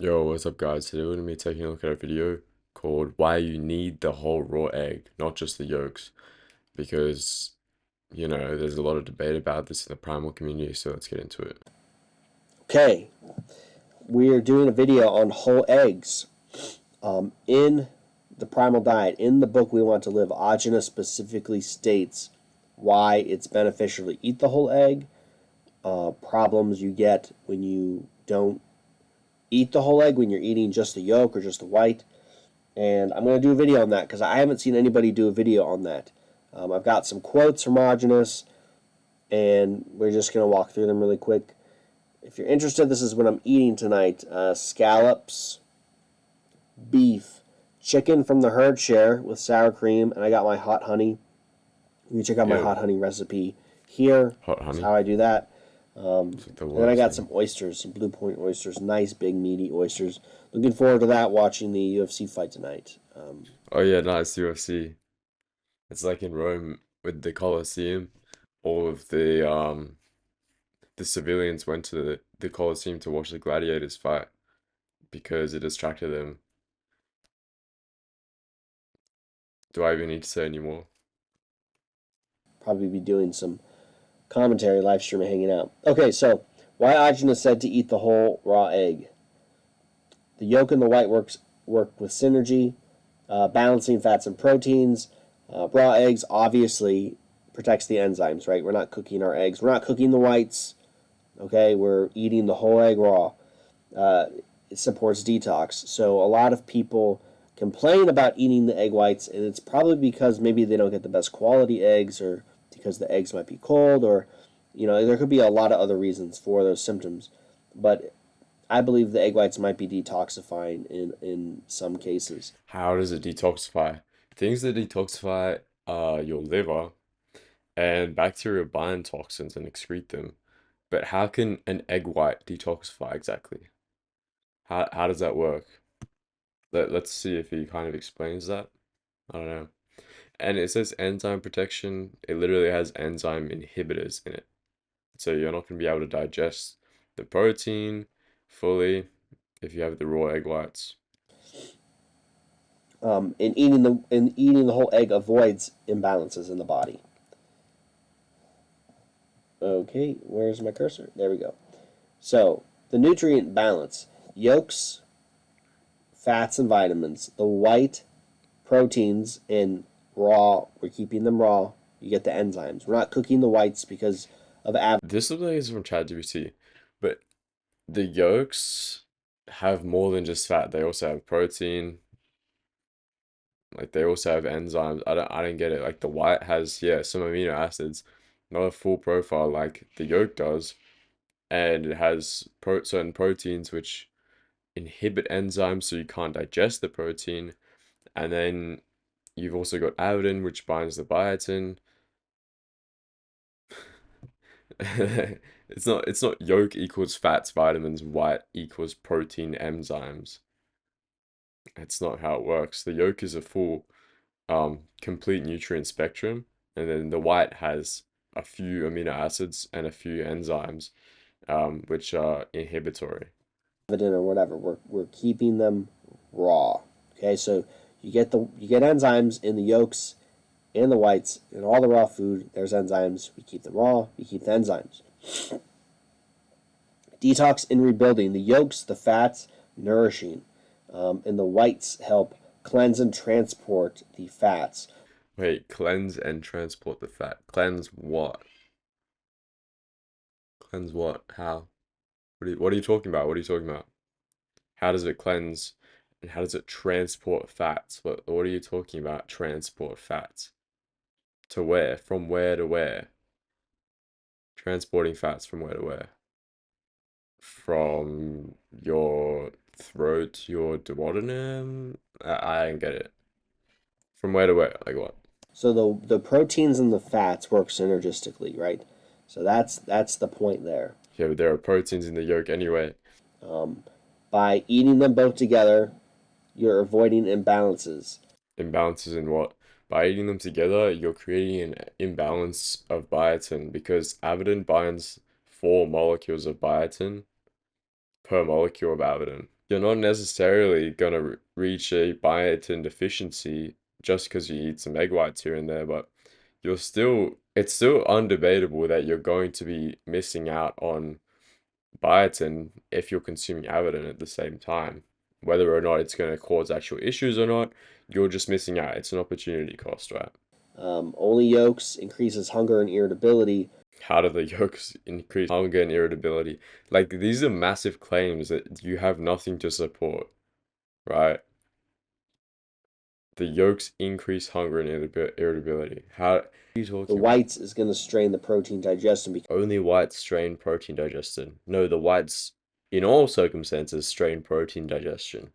Yo, what's up guys? Today we're going to be taking a look at a video called Why You Need the Whole Raw Egg, not just the yolks. Because, there's a lot of debate about this in the primal community, so let's get into it. Okay, we are doing a video on whole eggs. In the Primal Diet, in the book We Want to Live, Ajna specifically states why it's beneficial to eat the whole egg, problems you get when you don't eat the whole egg, when you're eating just the yolk or just the white. And I'm going to do a video on that because I haven't seen anybody do a video on that. I've got some quotes from Ajna, and we're just going to walk through them really quick. If you're interested, this is what I'm eating tonight. Scallops, beef, chicken from the herd share with sour cream, and I got my hot honey. You can check out my Ew, hot honey recipe here. hot That's honey? how I do that. It's like the And then I worst got thing. some oysters, some Blue Point oysters, nice big meaty oysters. Looking forward to that. Watching the UFC fight tonight. Oh yeah, nice UFC. It's like in Rome with the Colosseum. All of the civilians went to the Colosseum to watch the gladiators fight because it distracted them. Do I even need to say any more? Probably be doing some commentary, live streaming, hanging out. Okay, so why Ajna said to eat the whole raw egg. The yolk and the white work with synergy, balancing fats and proteins. Raw eggs obviously protects the enzymes, right? We're not cooking our eggs. We're not cooking the whites. Okay, we're eating the whole egg raw. It supports detox. So a lot of people complain about eating the egg whites, and it's probably because maybe they don't get the best quality eggs, or because the eggs might be cold, or there could be a lot of other reasons for those symptoms. But I believe the egg whites might be detoxifying in some cases. How does it detoxify? Things that detoxify are your liver, and bacteria bind toxins and excrete them. But how can an egg white detoxify exactly? How does that work? Let's see if he kind of explains that. I don't know. And it says enzyme protection. It literally has enzyme inhibitors in it. So you're not going to be able to digest the protein fully if you have the raw egg whites. And eating the whole egg avoids imbalances in the body. Okay, where's my cursor? There we go. So the nutrient balance: yolks, fats and vitamins. The white, proteins, and raw. We're keeping them raw. You get the enzymes. We're not cooking the whites because of This looks like it's from ChatGPT, but the yolks have more than just fat. They also have protein. Like they also have enzymes. I don't get it. Like the white has, yeah, some amino acids, not a full profile like the yolk does, and it has certain proteins which inhibit enzymes so you can't digest the protein. And then you've also got Avidin, which binds the biotin. It's not yolk equals fats, vitamins, white equals protein, enzymes. That's not how it works. The yolk is a full complete nutrient spectrum, and then the white has a few amino acids and a few enzymes, which are inhibitory. Avidin or whatever. We're keeping them raw. Okay, so you get enzymes in the yolks and the whites and all the raw food. There's enzymes. We keep them raw. We keep the enzymes. Detox and rebuilding. The yolks, the fats, nourishing, and the whites help cleanse and transport the fats. Wait, cleanse and transport the fat. Cleanse what? Cleanse what? How? What are you talking about? What are you talking about? How does it cleanse and how does it transport fats? What are you talking about? Transport fats to where? From where to where? Transporting fats from where to where? From your throat to your duodenum? I don't get it. From where to where? Like what? So the proteins and the fats work synergistically, right? So that's the point there. Yeah, but there are proteins in the yolk anyway. Um, by eating them both together, you're avoiding imbalances. Imbalances in what? By eating them together, you're creating an imbalance of biotin because Avidin binds 4 molecules of biotin per molecule of Avidin. you're not necessarily gonna reach a biotin deficiency just because you eat some egg whites here and there, but it's still undebatable that you're going to be missing out on biotin if you're consuming Avidin at the same time. Whether or not it's going to cause actual issues or not, you're just missing out. It's an opportunity cost, right? Only yolks increases hunger and irritability. How do the yolks increase hunger and irritability? Like, these are massive claims that you have nothing to support, right? The yolks increase hunger and irritability. How are you The talking about? whites is going to strain the protein digestion because Only whites strain protein digestion. No, the whites, in all circumstances, strain protein digestion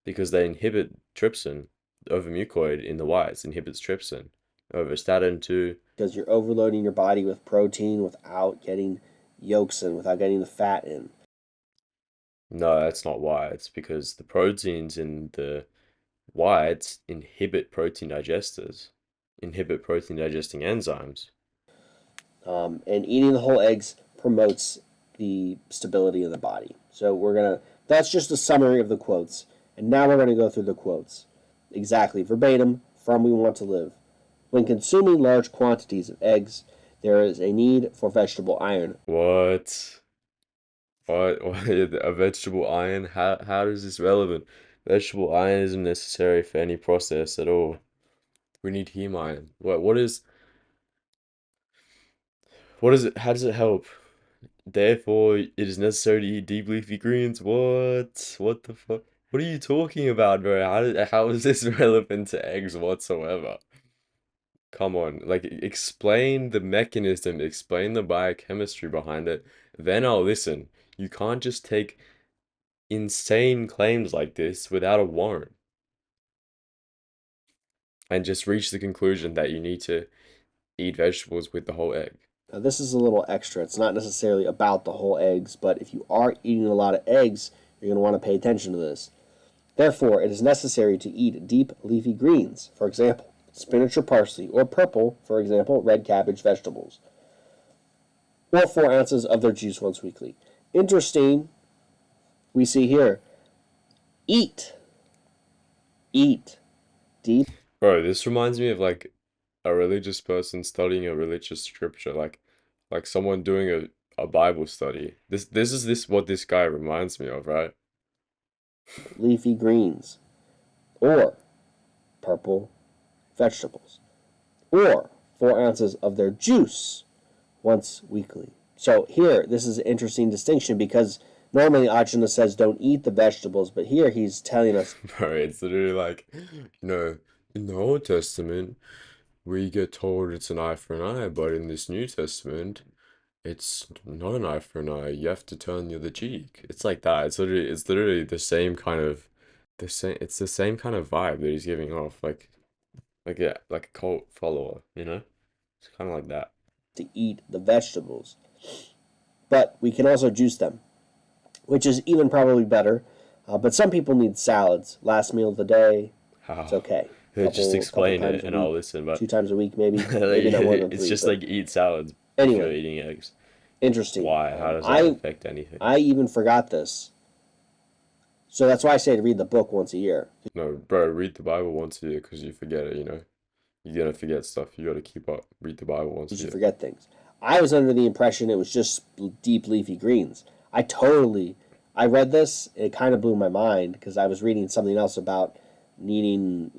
because they inhibit trypsin. The overmucoid in the whites inhibits trypsin. Overstatin too. you're overloading your body with protein without getting yolks in, without getting the fat in. No, that's not why. It's because the proteins in the whites inhibit protein digesters, inhibit protein digesting enzymes. And eating the whole eggs promotes the stability of the body. So that's just a summary of the quotes. And now we're gonna go through the quotes. Exactly, verbatim from We Want to Live. When consuming large quantities of eggs, there is a need for vegetable iron. What? What? A vegetable iron? How is this relevant? Vegetable iron isn't necessary for any process at all. We need heme iron. What is it? How does it help? Therefore, it is necessary to eat deep leafy greens. What? What the fuck? What are you talking about, bro? How is this relevant to eggs whatsoever? Come on, like explain the mechanism, explain the biochemistry behind it, then I'll listen. You can't just take insane claims like this without a warrant and just reach the conclusion that you need to eat vegetables with the whole egg. Now, this is a little extra. It's not necessarily about the whole eggs, but if you are eating a lot of eggs, you're going to want to pay attention to this. Therefore, it is necessary to eat deep leafy greens, for example, spinach or parsley, or purple, for example, red cabbage vegetables, or 4 ounces of their juice once weekly. Interesting, we see here, eat, eat deep. Bro, this reminds me of like a religious person studying a religious scripture, like someone doing a Bible study. This what this guy reminds me of, right? Leafy greens, or purple vegetables, or 4 ounces of their juice once weekly. So here, this is an interesting distinction because normally Ajna says don't eat the vegetables, but here he's telling us Bro, it's literally like, in the Old Testament, we get told it's an eye for an eye, but in this New Testament, it's not an eye for an eye. You have to turn the other cheek. It's like that. It's literally the same kind of it's the same kind of vibe that he's giving off, yeah, like a cult follower, you know? It's kind of like that. to eat the vegetables, but we can also juice them, which is even probably better. But some people need salads. Last meal of the day, it's How? okay. Just Couple explain times it a and I'll week, listen, but 2 times a week, maybe like, maybe not more than it's 3. just But like eat salads if you're anyway, eating eggs. interesting. Why? How does that affect anything? I even forgot this, so that's why I say to read the book once a year No, bro, read the Bible once a year because you forget it, you know? You're gonna forget stuff. You gotta keep up. Read the Bible once because a you year. forget things. I was under the impression it was just deep leafy greens. I read this. It kind of blew my mind because I was reading something else about needing,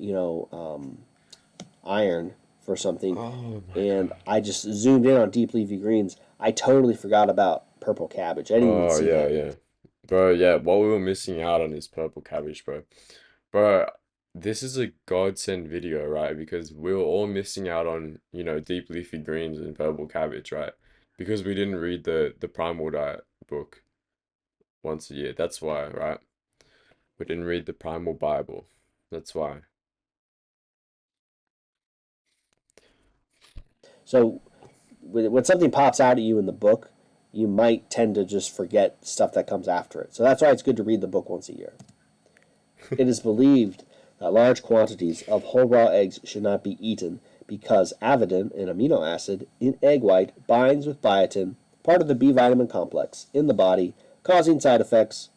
iron for something, Oh my and God. I just zoomed in on deep leafy greens. I totally forgot about purple cabbage. I didn't even Oh see yeah, that. yeah. Bro, yeah, what we were missing out on is purple cabbage, bro. Bro, this is a godsend video, right? Because we were all missing out on, deep leafy greens and purple cabbage, right? Because we didn't read the Primal Diet book once a year. That's why, right? We didn't read the Primal Bible. That's why. So when something pops out at you in the book, you might tend to just forget stuff that comes after it. So that's why it's good to read the book once a year. It is believed that large quantities of whole raw eggs should not be eaten because avidin, an amino acid in egg white, binds with biotin, part of the B vitamin complex, in the body, causing side effects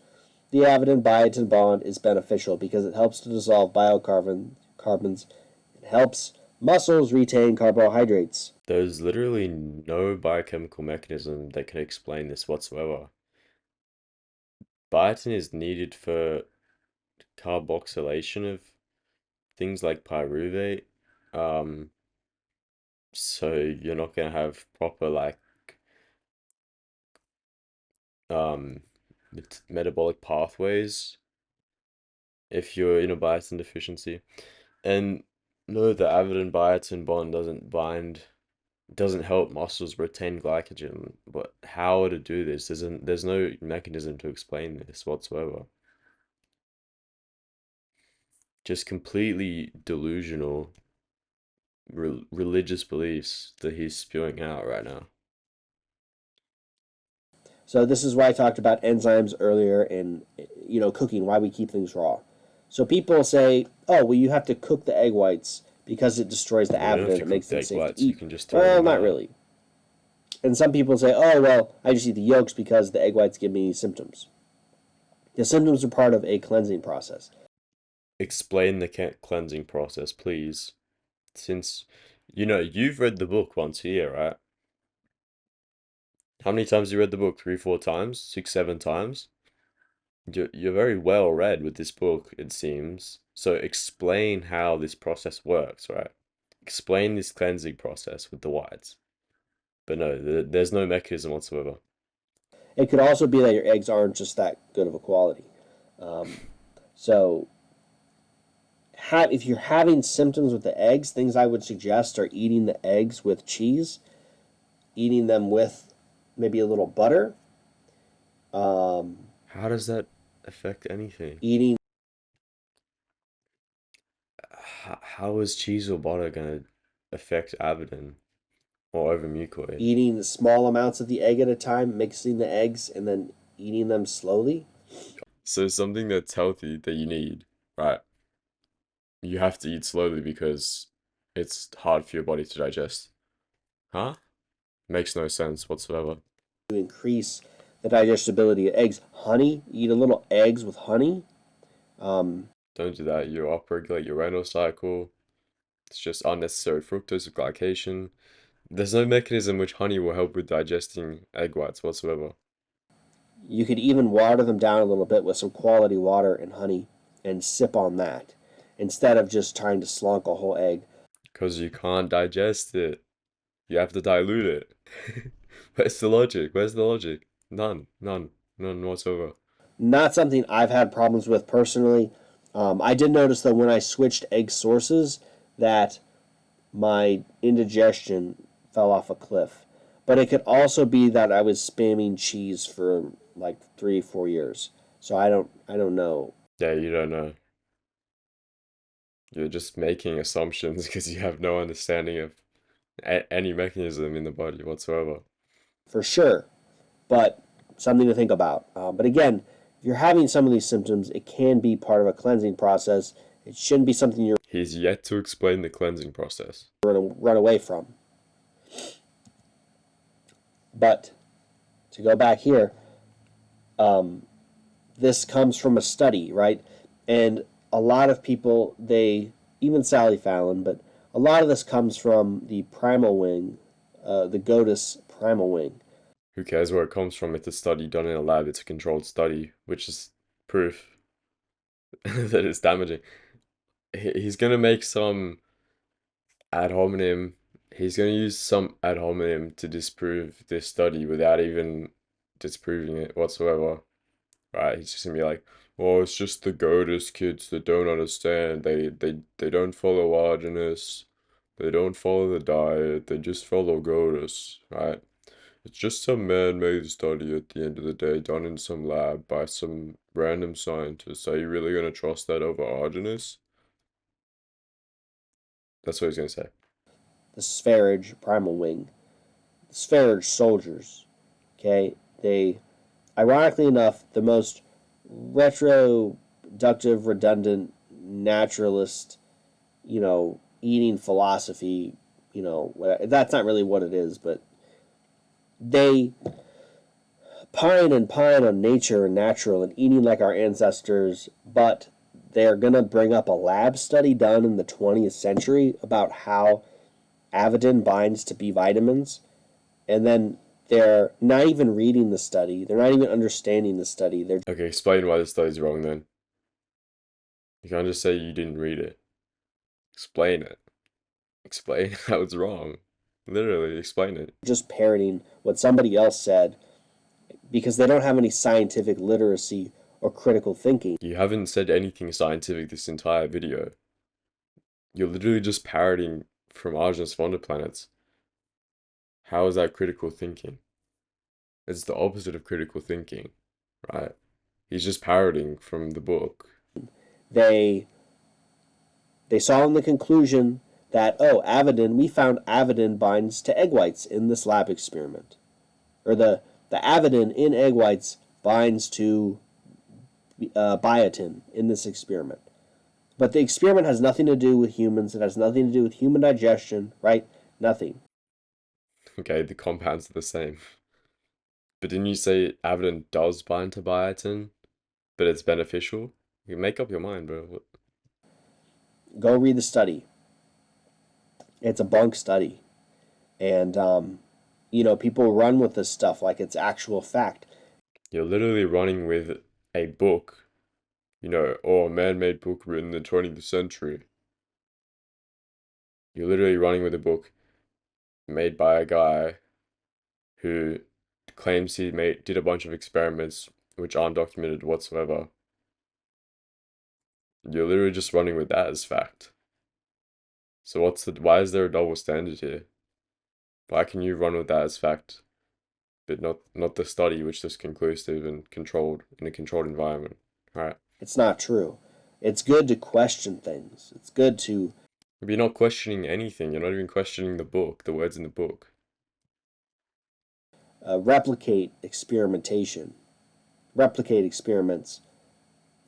The Avidin biotin bond is beneficial because it helps to dissolve biocarbons. It helps muscles retain carbohydrates. There's literally no biochemical mechanism that can explain this whatsoever. Biotin is needed for carboxylation of things like pyruvate. Um, so you're not gonna have proper like um metabolic pathways if you're in a biotin deficiency. And no, the avidin biotin bond doesn't help muscles retain glycogen. But how to do this? There's no mechanism to explain this whatsoever. Just completely delusional religious beliefs that he's spewing out right now. So this is why I talked about enzymes earlier and cooking, why we keep things raw. So people say, "Oh, well you have to cook the egg whites because it destroys the You don't have avidin, to it cook makes the them egg safe to whites, you eat." can just throw Well, them not out. really. And some people say, "Oh, well, I just eat the yolks because the egg whites give me symptoms." The symptoms are part of a cleansing process. Explain the cleansing process, please. Since, you've read the book once a year, right? How many times you read the book? Three, four times? Six, seven times? You're very well read with this book, it seems. So explain how this process works, right? Explain this cleansing process with the whites. But no, there's no mechanism whatsoever. It could also be that your eggs aren't just that good of a quality. So if you're having symptoms with the eggs, things I would suggest are eating the eggs with cheese, eating them with maybe a little butter, How does that affect anything? eating How is cheese or butter gonna affect Avidin or overmucoid? eating small amounts of the egg at a time, mixing the eggs, and then eating them slowly. So something that's healthy that you need, right? You have to eat slowly because it's hard for your body to digest. Huh? Makes no sense whatsoever. To increase the digestibility of eggs. Honey, eat a little eggs with honey. Don't do that. You upregulate your renal cycle. It's just unnecessary fructose glycation. There's no mechanism which honey will help with digesting egg whites whatsoever. You could even water them down a little bit with some quality water and honey and sip on that instead of just trying to slunk a whole egg. Because you can't digest it. You have to dilute it. Where's the logic? Where's the logic? None. None. None whatsoever. Not something I've had problems with personally. I did notice though when I switched egg sources that my indigestion fell off a cliff. But it could also be that I was spamming cheese for like 3 4 years. So I don't know. Yeah, you don't know. You're just making assumptions because you have no understanding of any mechanism in the body whatsoever. For sure, but something to think about. But again, if you're having some of these symptoms, it can be part of a cleansing process. It shouldn't be something you're He's yet to explain the cleansing process. going to run away from. But to go back here, this comes from a study, right? And a lot of people, even Sally Fallon, but a lot of this comes from the primal wing, the GOTUS primal wing. Who cares where it comes from? It's a study done in a lab. It's a controlled study, which is proof that it's damaging. He's gonna make some ad hominem. He's gonna use some ad hominem to disprove this study without even disproving it whatsoever. Right? He's just gonna be like, "Oh, it's just the Godus kids that don't understand. They don't follow Arginus. They don't follow the diet. They just follow Godus." Right? It's just some man-made study at the end of the day, done in some lab by some random scientist. Are you really gonna trust that over Arginus? That's what he's gonna say. The spherage primal wing, the spherage soldiers. Okay, they, ironically enough, the most retroductive, redundant, naturalist, eating philosophy. That's not really what it is, but they pine on nature and natural and eating like our ancestors, but they're going to bring up a lab study done in the 20th century about how Avidin binds to B vitamins, and then they're not even reading the study. They're not even understanding the study. They're Okay, explain why the study's wrong then. You can't just say you didn't read it. Explain it. Explain how it's wrong. Literally, explain it. just parroting what somebody else said because they don't have any scientific literacy or critical thinking. You haven't said anything scientific this entire video. You're literally just parroting from Arjun's Wonder Planets. How is that critical thinking? It's the opposite of critical thinking, right? He's just parroting from the book. They they saw in the conclusion that, oh, Avidin, we found Avidin binds to egg whites in this lab experiment, or the Avidin in egg whites binds to biotin in this experiment. But the experiment has nothing to do with humans. It has nothing to do with human digestion, right? Nothing. Okay, the compounds are the same. But didn't you say Avidin does bind to biotin, but it's beneficial? You make up your mind, bro. Go read the study. It's a bunk study. And, people run with this stuff like it's actual fact. You're literally running with a book, or a man-made book written in the 20th century. You're literally running with a book made by a guy who claims he did a bunch of experiments which aren't documented whatsoever. You're literally just running with that as fact. So why is there a double standard here? Why can you run with that as fact, but not the study which is conclusive and controlled in a controlled environment? All right. It's not true. It's good to question things. It's good to But you're not questioning anything. You're not even questioning the book, the words in the book. replicate experimentation, replicate experiments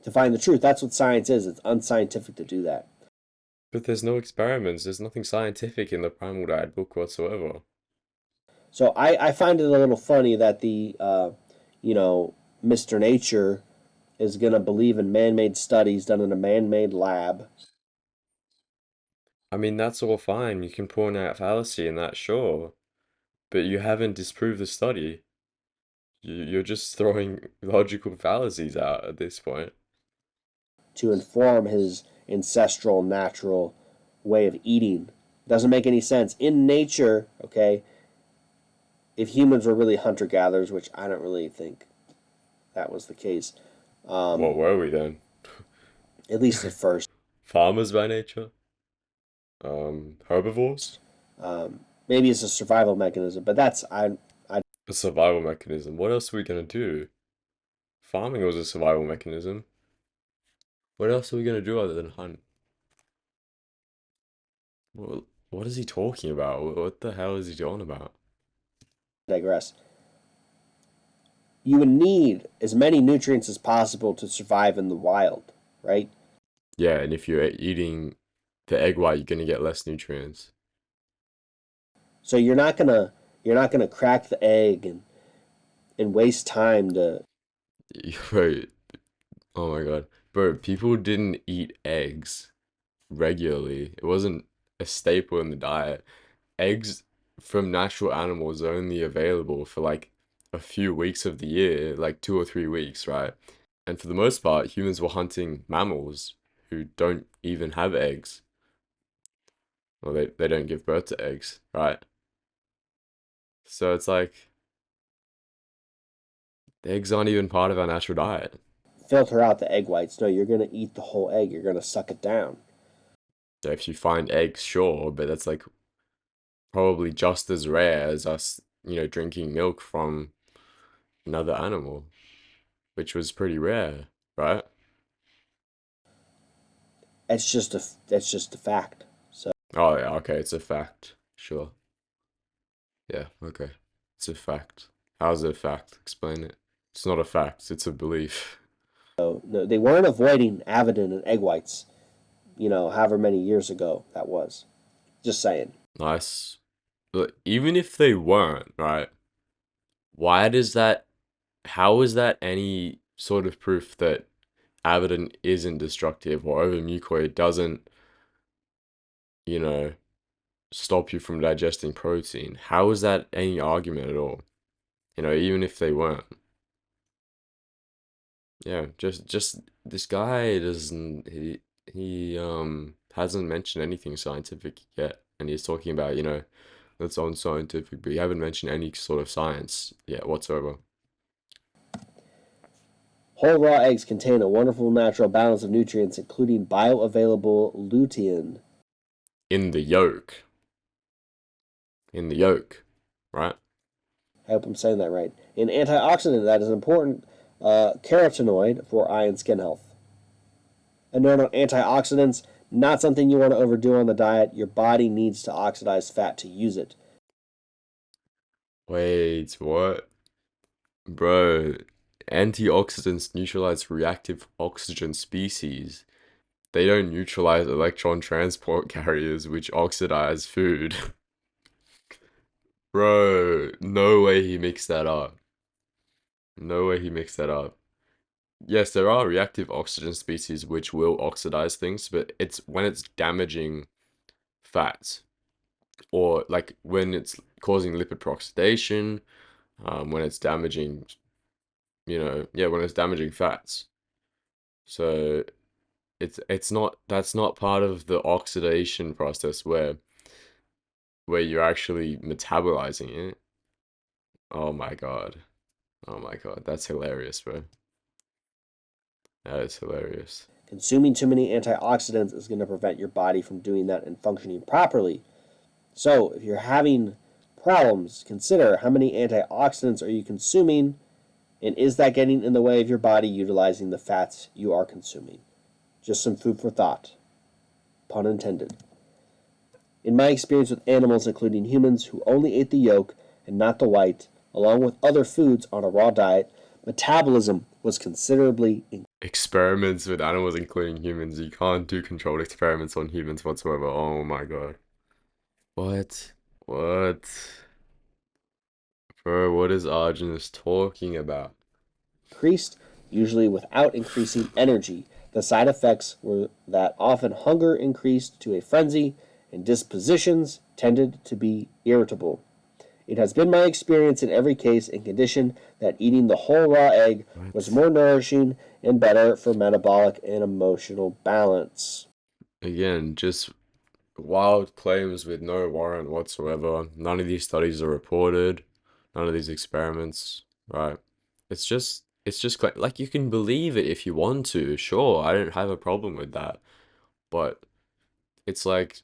to find the truth. That's what science is. It's unscientific to do that. But there's no experiments. There's nothing scientific in the Primal Diet book whatsoever. So I find it a little funny that Mr. Nature is going to believe in man-made studies done in a man-made lab. I mean, that's all fine. You can point out fallacy in that, sure. But you haven't disproved the study. You're just throwing logical fallacies out at this point. To inform his ancestral natural way of eating. Doesn't make any sense. In nature, okay, if humans were really hunter gatherers, which I don't really think that was the case, What were we then? at least at first. Farmers by nature? Herbivores? Maybe it's a survival mechanism, but that's I A survival mechanism. What else are we gonna do? Farming was a survival mechanism. What else are we gonna do other than hunt? What is he talking about? What the hell is he talking about? digress. You would need as many nutrients as possible to survive in the wild, right? Yeah, and if you're eating the egg white, you're gonna get less nutrients. So you're not gonna crack the egg and waste time to Bro, oh my God. Bro, people didn't eat eggs regularly. It wasn't a staple in the diet. Eggs from natural animals are only available for like a few weeks of the year, like 2 or 3 weeks, right? And for the most part, humans were hunting mammals who don't even have eggs. Well, they don't give birth to eggs, right? So it's like the eggs aren't even part of our natural diet. filter out the egg whites. No, you're gonna eat the whole egg. You're gonna suck it down. So if you find eggs, sure, but that's like probably just as rare as us, drinking milk from another animal, which was pretty rare, right? That's just a fact. So Oh, yeah, okay, it's a fact. Sure. Yeah, okay. It's a fact. How's it a fact? Explain it. It's not a fact, it's a belief. no, they weren't avoiding Avidin and egg whites. However many years ago that was. Just saying. Nice. But even if they weren't, right? Why does that how is that any sort of proof that Avidin isn't destructive or overmucoid doesn't, you know, stop you from digesting protein? How is that any argument at all? Even if they weren't. Yeah, just this guy doesn't he hasn't mentioned anything scientific yet, and he's talking about, that's unscientific, but you haven't mentioned any sort of science yet whatsoever. Whole raw eggs contain a wonderful natural balance of nutrients, including bioavailable lutein. In the yolk, in the yolk, right? I hope I'm saying that right. An antioxidant that is important carotenoid for eye and skin health. A note on antioxidants, not something you want to overdo on the diet. Your body needs to oxidize fat to use it. Wait, what? Bro, antioxidants neutralize reactive oxygen species. They don't neutralize electron transport carriers, which oxidize food. Bro, no way he mixed that up. No way he mixed that up. Yes, there are reactive oxygen species which will oxidize things, but it's when it's damaging fats, or like when it's causing lipid peroxidation, when it's damaging, yeah, when it's damaging fats. So it's not that's not part of the oxidation process where you're actually metabolizing it. Oh my God. Oh my God. That's hilarious, bro. That is hilarious. Consuming too many antioxidants is going to prevent your body from doing that and functioning properly. So, if you're having problems, consider how many antioxidants are you consuming, and is that getting in the way of your body utilizing the fats you are consuming? Just some food for thought, pun intended. In my experience with animals, including humans who only ate the yolk and not the white, along with other foods on a raw diet, metabolism was considerably increased. Experiments with animals, including humans. You can't do controlled experiments on humans whatsoever. Oh my God. What? What? Bro, what is Arjunus talking about? Increased, usually without increasing energy. The side effects were that often hunger increased to a frenzy and dispositions tended to be irritable. It has been my experience in every case and condition that eating the whole raw egg was What? more nourishing and better for metabolic and emotional balance. Again, just wild claims with no warrant whatsoever. None of these studies are reported. None of these experiments, right? It's just like you can believe it if you want to. Sure, I don't have a problem with that. But it's like,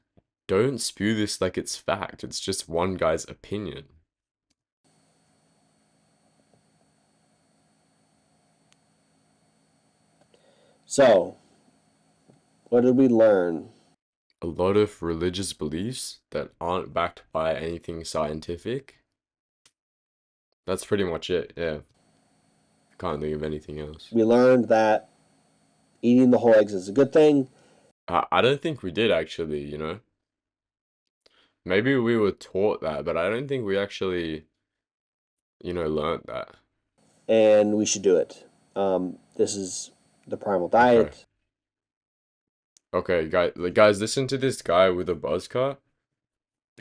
don't spew this like it's fact. It's just one guy's opinion. So, what did we learn? A lot of religious beliefs that aren't backed by anything scientific. That's pretty much it. Yeah. Can't think of anything else. We learned that eating the whole eggs is a good thing, I don't think we did actually. Maybe we were taught that, but I don't think we actually learned that. and we should do it. This is the Primal Okay. Diet. Okay, guys, listen to this guy with a buzz cut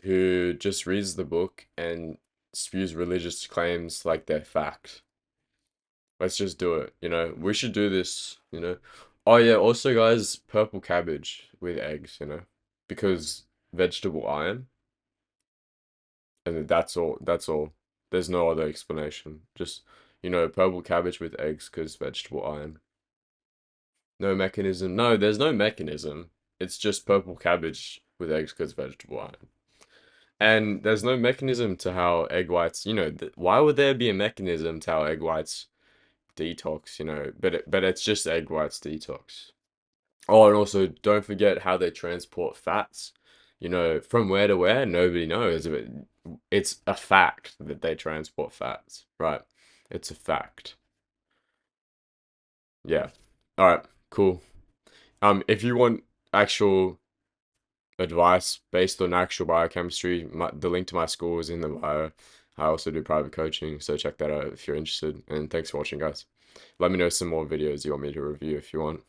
who just reads the book and spews religious claims like they're fact. Let's just do it. We should do this. Oh yeah, also guys, purple cabbage with eggs, because vegetable iron, and that's all. That's all. There's no other explanation. Just purple cabbage with eggs because vegetable iron. No mechanism. No, there's no mechanism. It's just purple cabbage with eggs because vegetable iron. And there's no mechanism to how egg whites. Why would there be a mechanism to how egg whites detox? But it's just egg whites detox. Oh, and also don't forget how they transport fats. From where to where, nobody knows. But it's a fact that they transport fats, right? It's a fact. Yeah. All right. Cool. If you want actual advice based on actual biochemistry, the link to my school is in the bio. I also do private coaching, so check that out if you're interested. And thanks for watching, guys. Let me know some more videos you want me to review if you want.